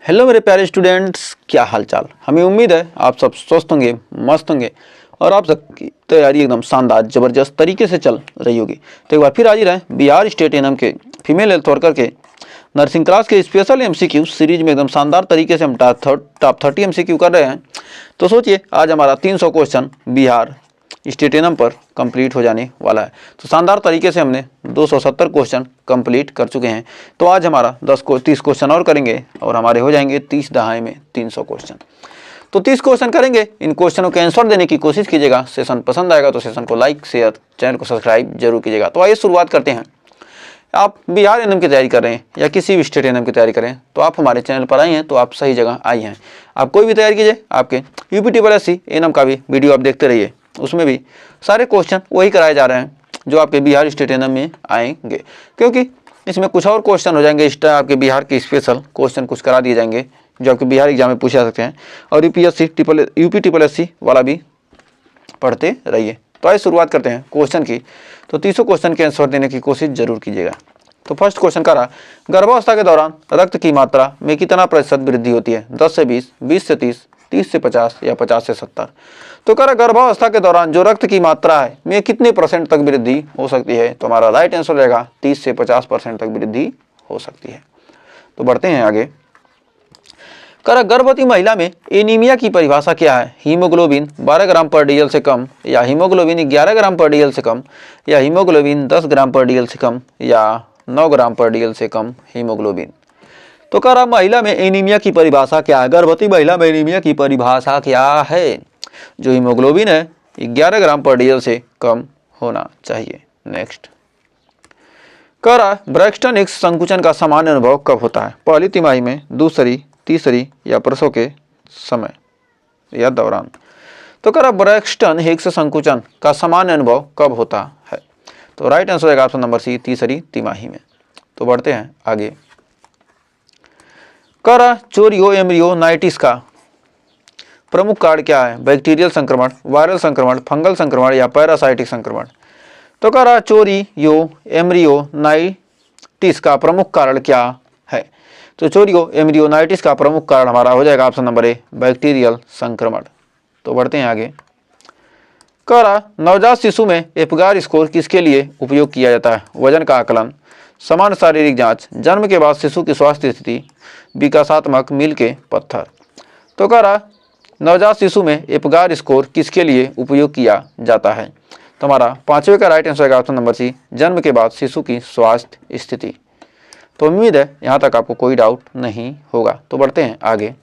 Hello मेरे प्यारे students, क्या हाल चाल। हमें उम्मीद है आप सब स्वस्थ होंगे, मस्त होंगे और आप सबकी तैयारी एकदम शानदार ज़बरदस्त तरीके से चल रही होगी। तो एक बार फिर हाजिर है बिहार स्टेट एनएम के फीमेल हेल्थ वर्कर के नर्सिंग क्लास के स्पेशल एमसीक्यू सीरीज में एकदम शानदार तरीके से हम टॉप 30 एमसीक्यू कर रहे हैं। तो सोचिए आज हमारा 300 क्वेश्चन बिहार स्टेट एनएम पर कंप्लीट हो जाने वाला है। तो शानदार तरीके से हमने 270 क्वेश्चन कंप्लीट कर चुके हैं। तो आज हमारा 30 क्वेश्चन और करेंगे और हमारे हो जाएंगे 30 दहाई में 300 क्वेश्चन। तो 30 क्वेश्चन करेंगे। इन क्वेश्चनों के आंसर देने की कोशिश कीजिएगा। सेशन पसंद आएगा तो सेशन को लाइक शेयर चैनल को सब्सक्राइब जरूर कीजिएगा। तो आइए शुरुआत करते हैं। आप बिहार एनएम की तैयारी कर रहे हैं या किसी भी स्टेट एनएम की तैयारी करें तो आप हमारे चैनल पर आए हैं तो आप सही जगह आई हैं। आप कोई भी तैयारी कीजिए, आपके यूपीटीएससी एनएम का भी वीडियो आप देखते रहिए, उसमें भी सारे क्वेश्चन वही कराए जा रहे हैं जो आपके बिहार स्टेट एनएम में आएंगे, क्योंकि इसमें कुछ और क्वेश्चन हो जाएंगे एक्स्ट्रा। आपके बिहार के स्पेशल क्वेश्चन कुछ करा दिए जाएंगे जो आपके बिहार एग्जाम में पूछे जा सकते हैं और यूपीटीएससी वाला भी पढ़ते रहिए। तो आइए शुरुआत करते हैं क्वेश्चन की। तो 300 क्वेश्चन के आंसर देने की कोशिश जरूर कीजिएगा। तो फर्स्ट क्वेश्चन का रहा, गर्भावस्था के दौरान रक्त की मात्रा में कितना प्रतिशत वृद्धि होती है? 10 से 20, 20 से 30, 30 से 50 या 50 से 70। तो कह रहा गर्भावस्था के दौरान जो रक्त की मात्रा है में कितने परसेंट तक वृद्धि हो सकती है? तो हमारा राइट आंसर रहेगा 30 से 50% तक वृद्धि हो सकती है। तो बढ़ते हैं आगे। कर गर्भवती महिला में एनीमिया की परिभाषा क्या है? हीमोग्लोबिन 12 ग्राम पर डीएल से कम, या हीमोग्लोबिन 11 ग्राम पर डीएल से कम, या हीमोग्लोबिन 10 ग्राम पर डीएल से कम, या 9 ग्राम पर डीएल से कम हीमोग्लोबिन। तो कह रहा महिला में एनीमिया की परिभाषा क्या है? गर्भवती महिला में एनीमिया की परिभाषा क्या है? जो हीमोग्लोबिन है 11 ग्राम पर डीएल से कम होना चाहिए। नेक्स्ट कह रहा ब्रैक्सटन हिक्स संकुचन का सामान्य अनुभव कब होता है? पहली तिमाही में, दूसरी, तीसरी या प्रसव के समय या दौरान। तो कह रहा ब्रैक्सटन हिक्स संकुचन का सामान्य अनुभव कब होता है? तो राइट आंसर है ऑप्शन नंबर सी, तीसरी तिमाही में। तो बढ़ते हैं आगे। कह रहा चोरियो एम्ब्रियोनाइटिस का प्रमुख कारण क्या है? बैक्टीरियल संक्रमण, वायरल संक्रमण, फंगल संक्रमण या पैरासाइटिक संक्रमण। तो कह रहा चोरियो एम्ब्रियोनाइटिस का प्रमुख कारण क्या है? तो चोरियो एम्ब्रियोनाइटिस का प्रमुख कारण हमारा हो जाएगा ऑप्शन नंबर ए, बैक्टीरियल संक्रमण। तो बढ़ते हैं आगे। कह रहा नवजात शिशु में एपगार स्कोर किसके लिए उपयोग किया जाता है? वजन का आकलन, समान शारीरिक जांच, जन्म के बाद शिशु की स्वास्थ्य स्थिति, विकासात्मक मील के पत्थर। तो कह रहा नवजात शिशु में एपगार स्कोर किसके लिए उपयोग किया जाता है? तो हमारा पांचवें का राइट आंसर है ऑप्शन नंबर सी, जन्म के बाद शिशु की स्वास्थ्य स्थिति। तो उम्मीद है यहाँ तक आपको कोई डाउट नहीं होगा। तो बढ़ते हैं आगे।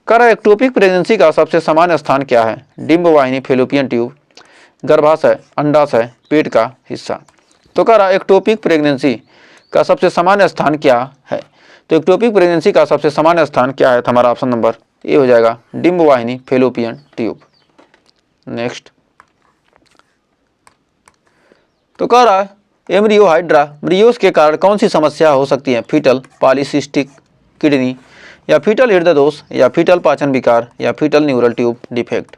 कह रहा एक्टोपिक प्रेगनेंसी का सबसे सामान्य स्थान क्या है? डिंब वाहिनी, फेलोपियन ट्यूब, गर्भाशय, अंडाशय, पेट का हिस्सा। तो कह रहा एक्टोपिक प्रेगनेंसी का सबसे सामान्य स्थान क्या है? तो एक्टोपिक प्रेगनेंसी का सबसे सामान्य स्थान क्या है? तो हमारा ऑप्शन नंबर ए हो जाएगा, डिंब वाहिनी, फेलोपियन ट्यूब। नेक्स्ट तो कह रहा एम्ब्रियो हाइड्राम्ब्रियोस के कारण कौन सी समस्या हो सकती है? फीटल पॉलीसिस्टिक किडनी, या फीटल हृदय दोष, या फीटल पाचन विकार, या फीटल न्यूरल ट्यूब डिफेक्ट।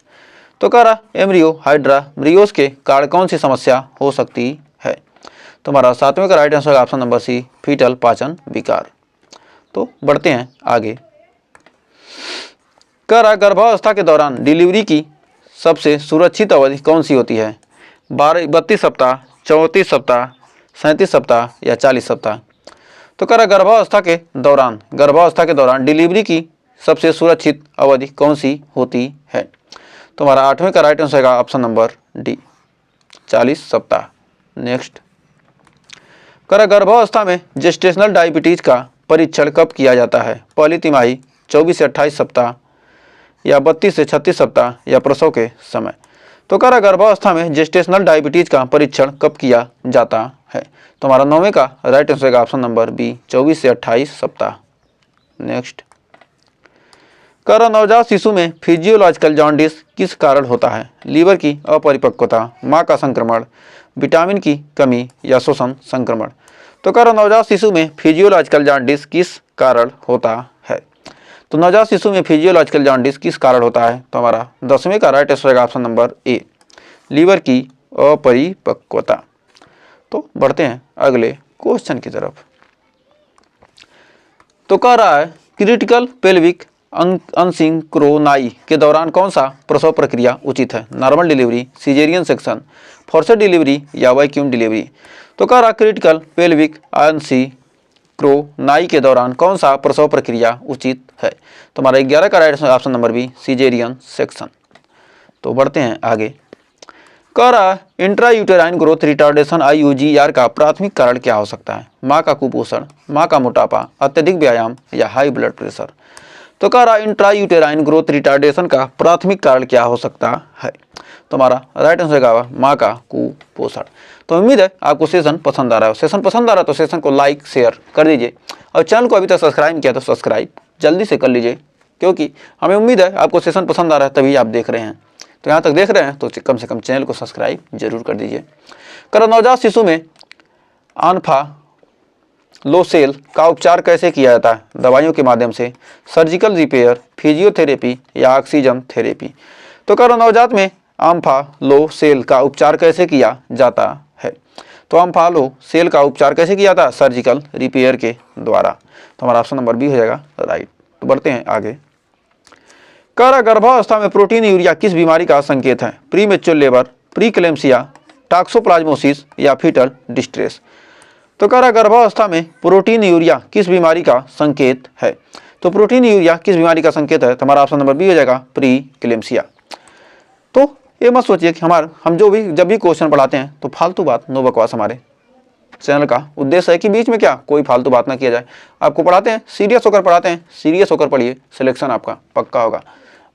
तो कह रहा एम्ब्रियो हाइड्राम्ब्रियोस के कारण कौन सी समस्या हो सकती है? तो हमारा सातवें का right answer option number C, fetal पाचन विकार। तो बढ़ते हैं आगे। कह रहा गर्भावस्था के दौरान डिलीवरी की सबसे सुरक्षित अवधि कौन सी होती है? 32 सप्ताह, 34 सप्ताह, 37 सप्ताह या 40 सप्ताह। तो कह रहा गर्भावस्था के दौरान डिलीवरी की सबसे सुरक्षित अवधि कौन सी होती है? तो हमारा आठवें का राइट आंसर है ऑप्शन नंबर डी, 40 सप्ताह। नेक्स्ट कह रहा गर्भावस्था में जेस्टेशनल डायबिटीज का परीक्षण कब किया जाता है? पहली तिमाही, 24 से 28 सप्ताह या 32 से 36 सप्ताह या प्रसव के समय। तो कह रहा गर्भावस्था में जेस्टेशनल डायबिटीज का परीक्षण कब किया जाता है? तो हमारा 9वें का राइट आंसर है ऑप्शन नंबर बी, 24 से 28 सप्ताह। नेक्स्ट कह रहा नवजात शिशु में फिजियोलॉजिकल जॉन्डिस किस कारण होता है? लीवर की अपरिपक्वता, मां का संक्रमण, विटामिन की कमी या श्वसन संक्रमण। तो कह रहा नवजात शिशु में फिजियोलॉजिकल जॉन्डिस किस कारण होता है? तो नवजात शिशु में फिजियोलॉजिकल जॉन्डिस किस कारण होता है? तो हमारा 10वें का राइट आंसर है ऑप्शन नंबर ए, लीवर की अपरिपक्वता। तो बढ़ते हैं अगले क्वेश्चन की तरफ। तो कह रहा है क्रिटिकल पेल्विक अनसिंक्रोनाई के दौरान कौन सा प्रसव प्रक्रिया उचित है? Normal delivery, caesarean section, forced delivery या वैक्यूम डिलीवरी? तो कह रहा क्रिटिकल पेल्विक अनसिंक्रोनाई के दौरान कौन सा प्रसव प्रक्रिया उचित है? तो हमारा 11 का right option number B, caesarean section. तो बढ़ते हैं आगे। कह रहा intra uterine growth retardation IUGR का प्राथमिक कारण क्या हो सकता है? माँ का कुपोषण, माँ का मोटापा, अत्यधिक व्यायाम या हाई ब्लड प्रेशर? तो कह रहा इंट्रा यूटेराइन ग्रोथ रिटार्डेशन का प्राथमिक कारण क्या हो सकता है? तो हमारा राइट आंसर क्या होगा? माँ का कुपोषण। तो उम्मीद है आपको सेशन पसंद आ रहा है। सेशन पसंद आ रहा है तो सेशन को लाइक शेयर कर दीजिए और चैनल को अभी तक सब्सक्राइब किया तो सब्सक्राइब जल्दी से कर लीजिए, क्योंकि हमें उम्मीद है आपको सेशन पसंद आ रहा है तभी आप देख रहे हैं। तो यहाँ तक देख रहे हैं तो कम से कम चैनल को सब्सक्राइब जरूर कर दीजिए। कर नवजात शिशु में आनफालोसेल का उपचार कैसे किया जाता है? दवाइयों के माध्यम से, सर्जिकल रिपेयर, फिजियोथेरेपी या ऑक्सीजन थेरेपी? तो कर नवजात में आम्फालोसेल का उपचार कैसे किया जाता है? तो आम्फालोसेल का उपचार कैसे किया जाता है? सर्जिकल रिपेयर के द्वारा। तो हमारा ऑप्शन नंबर बी हो जाएगा राइट। तो बढ़ते हैं आगे। कह गर्भावस्था में प्रोटीन यूरिया किस बीमारी का संकेत है? प्रीमेच्योर लेबर, प्रीक्लेम्सिया, टॉक्सोप्लाज्मोसिस या फीटल डिस्ट्रेस? तो कह गर्भावस्था में प्रोटीन यूरिया किस बीमारी का संकेत है? तो प्रोटीन यूरिया किस बीमारी का संकेत है? तो हमारा ऑप्शन नंबर बी हो जाएगा प्रीक्लेम्सिया। तो ये मत सोचिए कि हम जब भी क्वेश्चन पढ़ाते हैं तो फालतू बात, नो बकवास। हमारे चैनल का उद्देश्य है कि बीच में क्या कोई फालतू बात ना किया जाए। आपको पढ़ाते हैं, सीरियस होकर पढ़ाते हैं, सीरियस होकर पढ़िए, सिलेक्शन आपका पक्का होगा।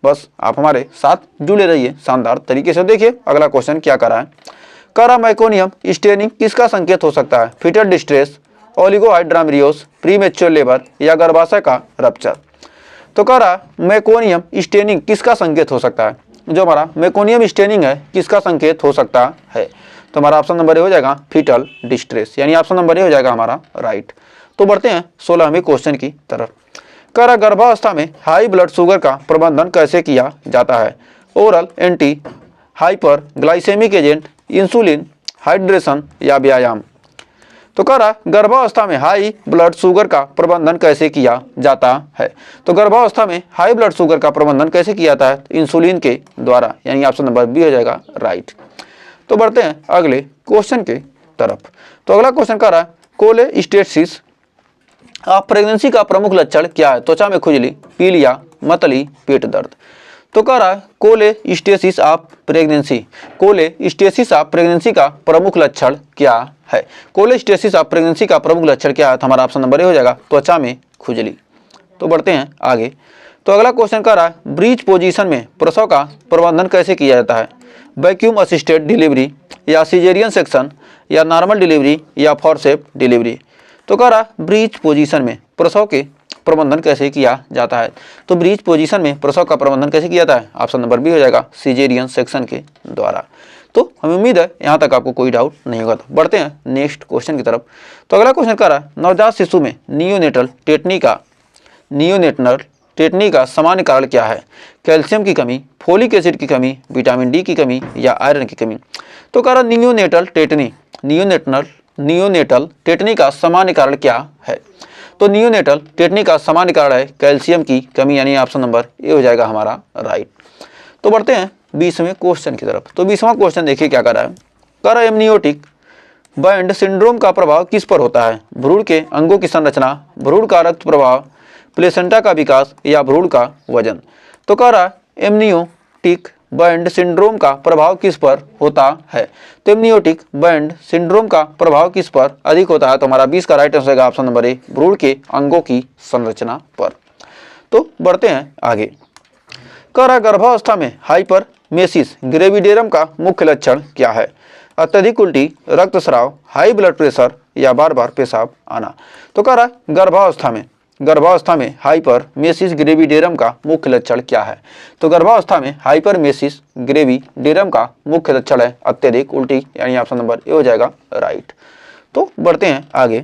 बस आप हमारे साथ जुड़े रहिए, शानदार तरीके से। देखिए अगला क्वेश्चन क्या कर रहा है। कह रहा मेकोनियम स्टेनिंग किसका संकेत हो सकता है? फीटल डिस्ट्रेस, ओलिगोहाइड्रामिरियोस, प्रीमेच्योर लेबर या गर्भाशय का रप्चर? तो कह रहा मेकोनियम स्टेनिंग किसका संकेत हो सकता है? जो हमारा मेकोनियम स्टेनिंग है किसका संकेत हो सकता है? तो हमारा ऑप्शन नंबर ए हो जाएगा फीटल डिस्ट्रेस, यानी ऑप्शन नंबर ए हो जाएगा हमारा राइट। तो बढ़ते हैं 16वें क्वेश्चन की तरफ। कह रहा गर्भावस्था में हाई ब्लड शुगर का प्रबंधन कैसे किया जाता है? Oral antihyperglycemic agent, insulin, hydration या व्यायाम? तो कह रहा गर्भावस्था में हाई ब्लड शुगर का प्रबंधन कैसे किया जाता है? तो गर्भावस्था में हाई ब्लड शुगर का प्रबंधन कैसे किया जाता है? इंसुलिन के द्वारा, यानी ऑप्शन नंबर बी हो जाएगा राइट। तो बढ़ते हैं अगले क्वेश्चन के तरफ। तो अगला क्वेश्चन कह रहा है कोलेस्टेसिस ऑफ प्रेगनेंसी का प्रमुख लक्षण क्या है? त्वचा में खुजली, पीलिया, मतली, पेट दर्द? तो कह रहा है कोलेस्टेसिस ऑफ प्रेगनेंसी का प्रमुख लक्षण क्या है? कोलेस्टेसिस ऑफ प्रेगनेंसी का प्रमुख लक्षण क्या है? तो हमारा ऑप्शन नंबर ए हो जाएगा त्वचा में खुजली। तो बढ़ते हैं आगे। तो अगला क्वेश्चन कह रहा है ब्रीच पोजीशन में प्रसव का प्रबंधन कैसे किया जाता है? वैक्यूम असिस्टेड डिलीवरी या सिजेरियन सेक्शन या नॉर्मल डिलीवरी या फॉरसेप डिलीवरी? तो कह रहा ब्रीच पोजीशन में प्रसव के प्रबंधन कैसे किया जाता है? तो ब्रीच पोजीशन में प्रसव का प्रबंधन कैसे किया जाता है? ऑप्शन नंबर बी हो जाएगा सिजेरियन सेक्शन के द्वारा। तो हमें उम्मीद है यहाँ तक आपको कोई डाउट नहीं होगा। तो बढ़ते हैं नेक्स्ट क्वेश्चन की तरफ। तो अगला क्वेश्चन कह रहा है नवजात शिशु में नियोनेटल टेटनी का सामान्य कारण क्या है? कैल्शियम की कमी, फोलिक एसिड की कमी, विटामिन डी की कमी या आयरन की कमी? तो कह रहा नियोनेटल टेटनी का सामान्य कारण क्या है? तो नियोनेटल टेटनी का सामान्य कारण है कैल्शियम की कमी, यानी ऑप्शन नंबर ए हो जाएगा हमारा राइट। तो बढ़ते हैं 20वें क्वेश्चन की तरफ। तो 20वां क्वेश्चन देखिए क्या कर रहा है। कह रहा है एमनियोटिक बैंड सिंड्रोम का प्रभाव किस पर होता है? भ्रूण के अंगों की संरचना, भ्रूण का रक्त प्रवाह, प्लेसेंटा का विकास या भ्रूण का वजन? तो कह रहा है एमनियोटिक बैंड सिंड्रोम का प्रभाव किस पर होता है? तो एमनियोटिक बैंड सिंड्रोम का प्रभाव किस पर अधिक होता है? तो हमारा 20 का राइट आंसर होगा ऑप्शन नंबर ए भ्रूण के अंगों की संरचना पर। तो बढ़ते हैं आगे। कह रहा गर्भावस्था में हाइपरमेसिस ग्रेविडेरम का मुख्य लक्षण क्या है? अत्यधिक उल्टी, रक्तस्राव, हाई ब्लड प्रेशर या बार बार पेशाब आना? तो कह रहा गर्भावस्था में हाइपरमेसिस ग्रेविडेरम का मुख्य लक्षण क्या है? तो गर्भावस्था में हाइपरमेसिस ग्रेविडेरम का मुख्य लक्षण है अत्यधिक उल्टी, यानी ऑप्शन नंबर ए हो जाएगा राइट। तो बढ़ते हैं आगे।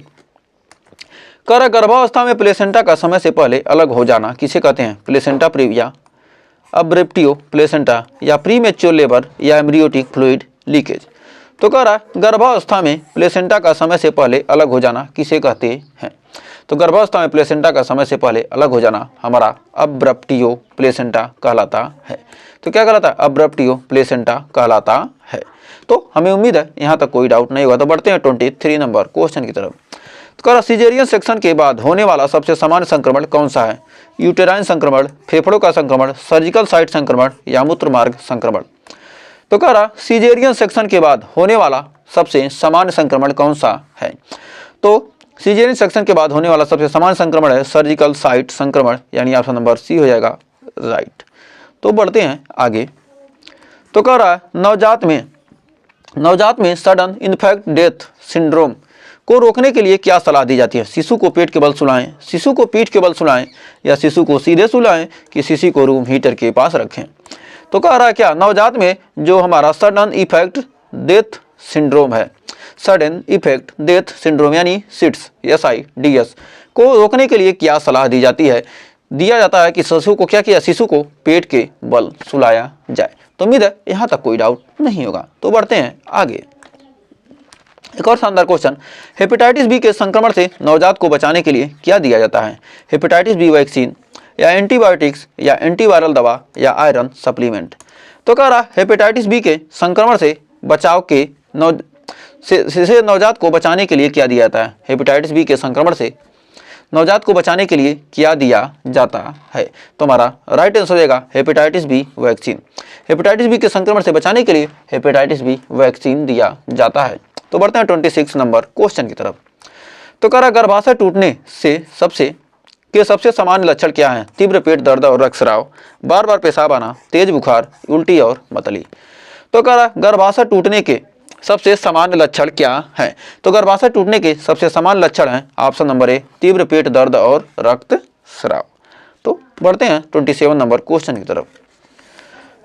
कह रहा गर्भावस्था में प्लेसेंटा का समय से पहले अलग हो जाना किसे कहते हैं? प्लेसेंटा प्रीविया, अब्रेप्टियो प्लेसेंटा या प्रीमेच्योर लेबर या एम्ब्रियोटिक फ्लूइड लीकेज? तो कह रहा गर्भावस्था में प्लेसेंटा का समय से पहले अलग हो जाना किसे कहते हैं? तो गर्भावस्था में प्लेसेंटा का समय से पहले अलग हो जाना हमारा अब्रप्टियो प्लेसेंटा कहलाता है। तो क्या कहलाता है? अब्रप्टियो प्लेसेंटा कहलाता है। तो हमें उम्मीद है यहाँ तक कोई डाउट नहीं हुआ। तो बढ़ते हैं 23 नंबर क्वेश्चन की तरफ। तो कह रहा सीजेरियन सेक्शन के बाद होने वाला सबसे सामान्य संक्रमण कौन सा है? यूटेराइन संक्रमण, फेफड़ों का संक्रमण, सर्जिकल साइट संक्रमण या मूत्र मार्ग संक्रमण। तो कह रहा सीजेरियन सेक्शन के बाद होने वाला सबसे सामान्य संक्रमण कौन सा है? तो सीजेरियन सेक्शन के बाद होने वाला सबसे सामान्य संक्रमण है सर्जिकल साइट संक्रमण, यानी ऑप्शन नंबर सी हो जाएगा राइट। तो बढ़ते हैं आगे। तो कह रहा है नवजात में सडन इन्फेक्ट डेथ सिंड्रोम को रोकने के लिए क्या सलाह दी जाती है? शिशु को पेट के बल सुलाएं, शिशु को पीठ के बल सुलाएं या शिशु को सीधे सुलाएं कि शिशु को रूम हीटर के पास रखें। तो कह रहा है क्या नवजात में जो हमारा सडन इफेक्ट डेथ सिंड्रोम है, सडन इफेक्ट डेथ सिंड्रोम यानी सिड्स SIDS को रोकने के लिए क्या सलाह दी जाती है? दिया जाता है कि शिशु को क्या किया? शिशु को पेट के बल सुलाया जाए। तो उम्मीद है यहाँ तक कोई डाउट नहीं होगा। तो बढ़ते हैं आगे। एक और शानदार क्वेश्चन, हेपेटाइटिस बी के संक्रमण से नवजात को बचाने के लिए क्या दिया जाता है? हेपेटाइटिस बी वैक्सीन या एंटीबायोटिक्स या एंटीवायरल दवा या आयरन सप्लीमेंट। तो कह रहा हेपेटाइटिस बी के संक्रमण से बचाव के नवजात को बचाने के लिए क्या दिया जाता है? हेपेटाइटिस बी के संक्रमण से नवजात को बचाने के लिए क्या दिया जाता है? तो हमारा राइट आंसर हो जाएगा hepatitis B vaccine. Hepatitis B के संक्रमण से बचाने के लिए हेपेटाइटिस बी वैक्सीन दिया जाता है। तो बढ़ते हैं 26 नंबर क्वेश्चन की तरफ। तो कह रहा गर्भाशय टूटने से सबसे सामान्य लक्षण क्या है? तीव्र पेट दर्द और रक्तस्राव, बार बार पेशाब आना, तेज बुखार, उल्टी और मतली। तो कह रहा गर्भाशय टूटने के सबसे सामान्य लक्षण क्या है? तो गर्भाशय टूटने के सबसे सामान्य लक्षण है ऑप्शन नंबर ए तीव्र पेट दर्द और रक्तस्राव। तो बढ़ते हैं 27 नंबर क्वेश्चन की तरफ।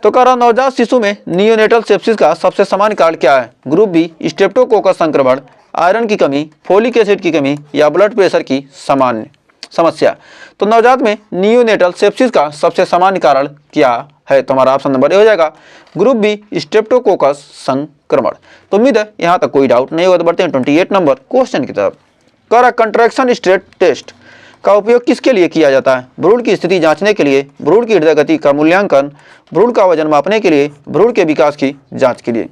तो कह रहा नवजात शिशु में नियोनेटल सेप्सिस का सबसे सामान्य कारण क्या है? ग्रुप बी स्ट्रेप्टोकोकस संक्रमण, आयरन की कमी, फोलिक एसिड की कमी या ब्लड प्रेशर की सामान्य समस्या। तो नवजात में नियोनेटल सेप्सिस का सबसे सामान्य कारण क्या है? तो हमारा ऑप्शन नंबर ए हो जाएगा ग्रुप बी स्ट्रेप्टोकोकस संक्रमण। तो उम्मीद है यहाँ तक कोई डाउट नहीं होगा। तो बढ़ते हैं 28 नंबर क्वेश्चन की तरफ। कह रहा कंट्रैक्शन स्ट्रेस टेस्ट का उपयोग किसके लिए किया जाता है? भ्रूण की स्थिति जांचने के लिए, भ्रूण की हृदय गति का मूल्यांकन, भ्रूण का वजन मापने के लिए, भ्रूण के विकास की जांच के लिए।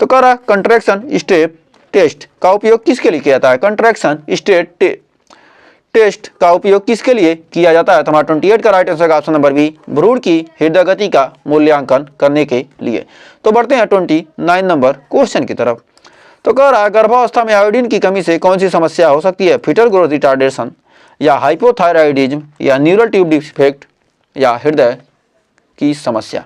तो कह रहा कंट्रैक्शन स्ट्रेस टेस्ट का उपयोग किसके लिए किया जाता है? कंट्रैक्शन स्ट्रेस टेस्ट का उपयोग किसके लिए किया जाता है? तो हमारा 28 का right answer option number B भ्रूण की हृदय गति का मूल्यांकन करने के लिए। तो बढ़ते हैं 29 नंबर क्वेश्चन की तरफ। तो कह रहा है गर्भावस्था में आयोडीन की कमी से कौन सी समस्या हो सकती है? फीटल ग्रोथ रिटार्डेशन या हाइपोथायराइडिज्म या न्यूरल ट्यूब डिफेक्ट या हृदय की समस्या।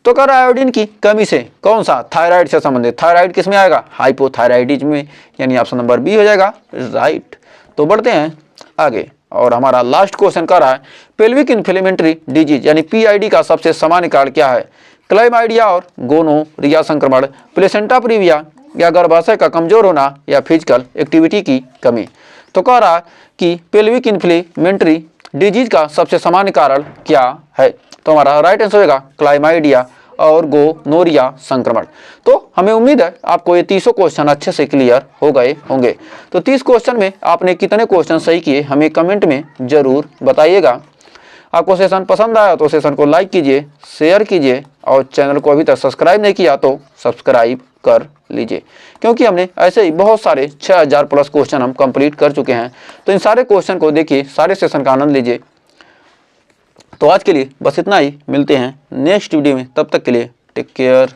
तो कह रहा है आयोडीन की कमी से कौन सा? थायराइड से संबंधित। थायराइड किस में आएगा? हाइपोथायराइडिज्म में, यानी ऑप्शन नंबर बी हो जाएगा राइट। तो बढ़ते हैं आगे और हमारा लास्ट क्वेश्चन कर रहा है पेल्विक इन्फ्लेमेटरी डिजीज यानी PID का सबसे सामान्य कारण क्या है? क्लाइमाइडिया और गोनोरिया संक्रमण, प्लेसेंटा प्रीविया या गर्भाशय का कमजोर होना या फिजिकल एक्टिविटी की कमी। तो कह रहा कि पेल्विक इन्फ्लेमेटरी डिजीज का सबसे सामान्य कारण क्या है? तो हमारा राइट आंसर होगा क्लाइमाइडिया और गोनोरिया संक्रमण। तो हमें उम्मीद है आपको ये 30 क्वेश्चन अच्छे से क्लियर हो गए होंगे। तो 30 क्वेश्चन में आपने कितने क्वेश्चन सही किए हमें कमेंट में जरूर बताइएगा। आपको सेशन पसंद आया तो सेशन को लाइक कीजिए, शेयर कीजिए और चैनल को अभी तक सब्सक्राइब नहीं किया तो सब्सक्राइब कर लीजिए, क्योंकि हमने ऐसे ही बहुत सारे 6000 प्लस क्वेश्चन हम कंप्लीट कर चुके हैं। तो इन सारे क्वेश्चन को देखिए, सारे सेशन का आनंद लीजिए। तो आज के लिए बस इतना ही, मिलते हैं नेक्स्ट वीडियो में, तब तक के लिए टेक केयर।